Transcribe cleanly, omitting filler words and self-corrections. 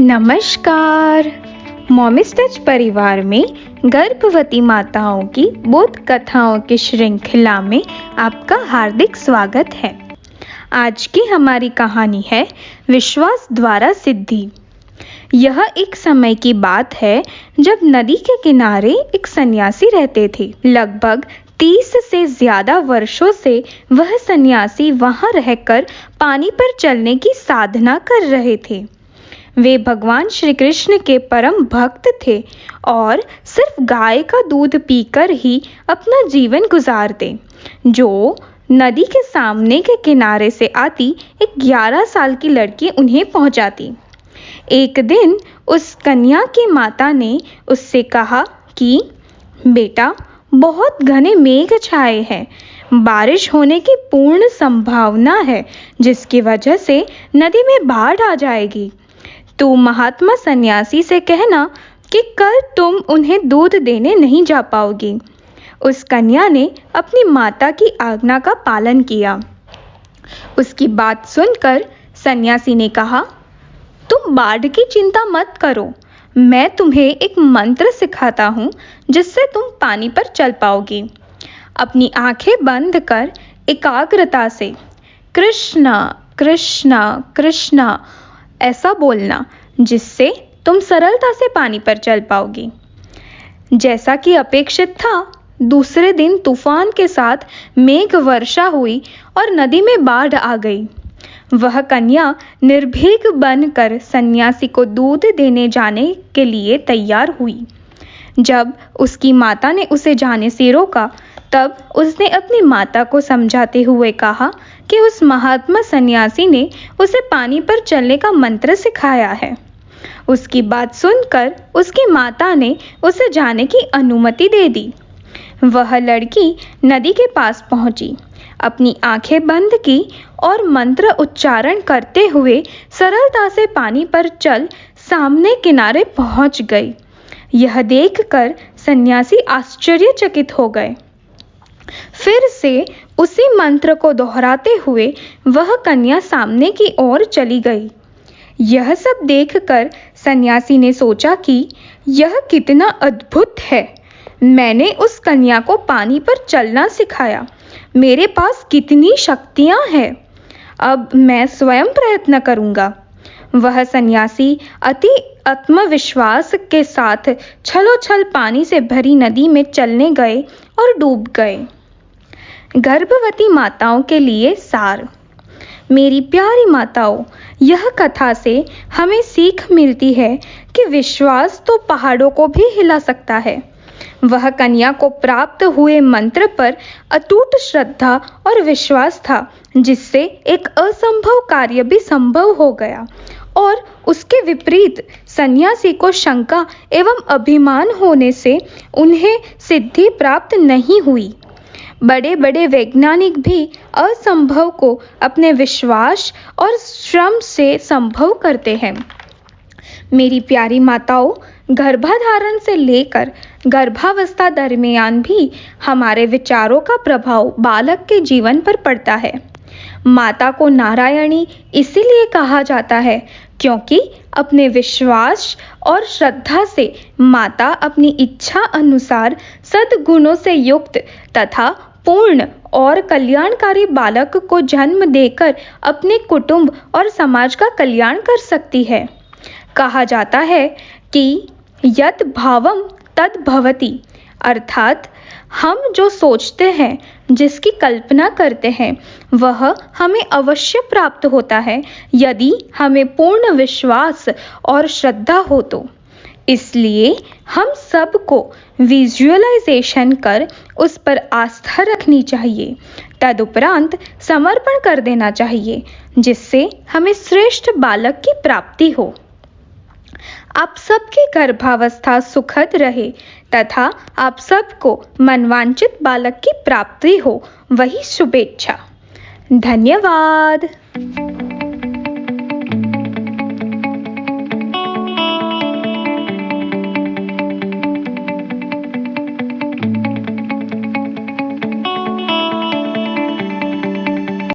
नमस्कार। मॉमिस टच परिवार में गर्भवती माताओं की बोध कथाओं की श्रृंखला में आपका हार्दिक स्वागत है। आज की हमारी कहानी है विश्वास द्वारा सिद्धि। यह एक समय की बात है जब नदी के किनारे एक सन्यासी रहते थे। लगभग 30 से ज्यादा वर्षों से वह सन्यासी वहां रहकर पानी पर चलने की साधना कर रहे थे। वे भगवान श्री कृष्ण के परम भक्त थे और सिर्फ गाय का दूध पीकर ही अपना जीवन गुजारते, जो नदी के सामने के किनारे से आती एक 11 साल की लड़की उन्हें पहुंचाती। एक दिन उस कन्या की माता ने उससे कहा कि बेटा, बहुत घने मेघ छाए हैं, बारिश होने की पूर्ण संभावना है, जिसकी वजह से नदी में बाढ़ आ जाएगी। तू महात्मा सन्यासी से कहना कि कल तुम उन्हें दूध देने नहीं जा पाओगी। उस कन्या ने अपनी माता की आज्ञा का पालन किया। उसकी बात सुनकर सन्यासी ने कहा, तुम बाढ़ की चिंता मत करो, मैं तुम्हें एक मंत्र सिखाता हूँ जिससे तुम पानी पर चल पाओगी। अपनी आंखें बंद कर एकाग्रता से कृष्णा कृष्णा कृष्णा ऐसा बोलना, जिससे तुम सरलता से पानी पर चल पाओगी। जैसा कि अपेक्षित था, दूसरे दिन तूफान के साथ मेघ वर्षा हुई और नदी में बाढ़ आ गई। वह कन्या निर्भीक बनकर सन्यासी को दूध देने जाने के लिए तैयार हुई। जब उसकी माता ने उसे जाने से रोका, तब उसने अपनी माता को समझाते हुए कहा कि उस महात्मा सन्यासी ने उसे पानी पर चलने का मंत्र सिखाया है। उसकी बात सुनकर उसकी माता ने उसे जाने की अनुमति दे दी। वह लड़की नदी के पास पहुंची, अपनी आंखें बंद की और मंत्र उच्चारण करते हुए सरलता से पानी पर चल सामने किनारे पहुंच गई। यह देखकर सन्यासी आश्चर्यचकित हो गए। फिर से उसी मंत्र को दोहराते हुए वह कन्या सामने की ओर चली गई। यह सब देखकर सन्यासी ने सोचा कि यह कितना अद्भुत है। मैंने उस कन्या को पानी पर चलना सिखाया। मेरे पास कितनी शक्तियां हैं। अब मैं स्वयं प्रयत्न करूंगा। वह सन्यासी अति आत्मविश्वास के साथ छलोछल पानी से भरी नदी में चलने गए और डूब गए। गर्भवती माताओं के लिए सार। मेरी प्यारी माताओं, यह कथा से हमें सीख मिलती है कि विश्वास तो पहाड़ों को भी हिला सकता है। वह कन्या को प्राप्त हुए मंत्र पर अटूट श्रद्धा और विश्वास था, जिससे एक असंभव कार्य भी संभव हो गया। और उसके विपरीत सन्यासी को शंका एवं अभिमान होने से उन्हें सिद्धि प्राप्त नहीं हुई। बड़े बड़े वैज्ञानिक भी असंभव को अपने विश्वास और श्रम से संभव करते हैं। मेरी प्यारी माताओं, गर्भाधारण से लेकर गर्भावस्था दरमियान भी हमारे विचारों का प्रभाव बालक के जीवन पर पड़ता है। माता को नारायणी इसीलिए कहा जाता है क्योंकि अपने विश्वास और श्रद्धा से माता अपनी इच्छा अनुसार सद्गुणों से युक्त तथा पूर्ण और कल्याणकारी बालक को जन्म देकर अपने कुटुंब और समाज का कल्याण कर सकती है। कहा जाता है कि यत् भावम तद् भवति, अर्थात हम जो सोचते हैं, जिसकी कल्पना करते हैं, वह हमें अवश्य प्राप्त होता है यदि हमें पूर्ण विश्वास और श्रद्धा हो तो। इसलिए हम सबको विजुअलाइजेशन कर उस पर आस्था रखनी चाहिए, तदुपरांत समर्पण कर देना चाहिए, जिससे हमें श्रेष्ठ बालक की प्राप्ति हो। आप सबकी गर्भावस्था सुखद रहे तथा आप सबको मनवांचित बालक की प्राप्ति हो, वही शुभेच्छा। धन्यवाद।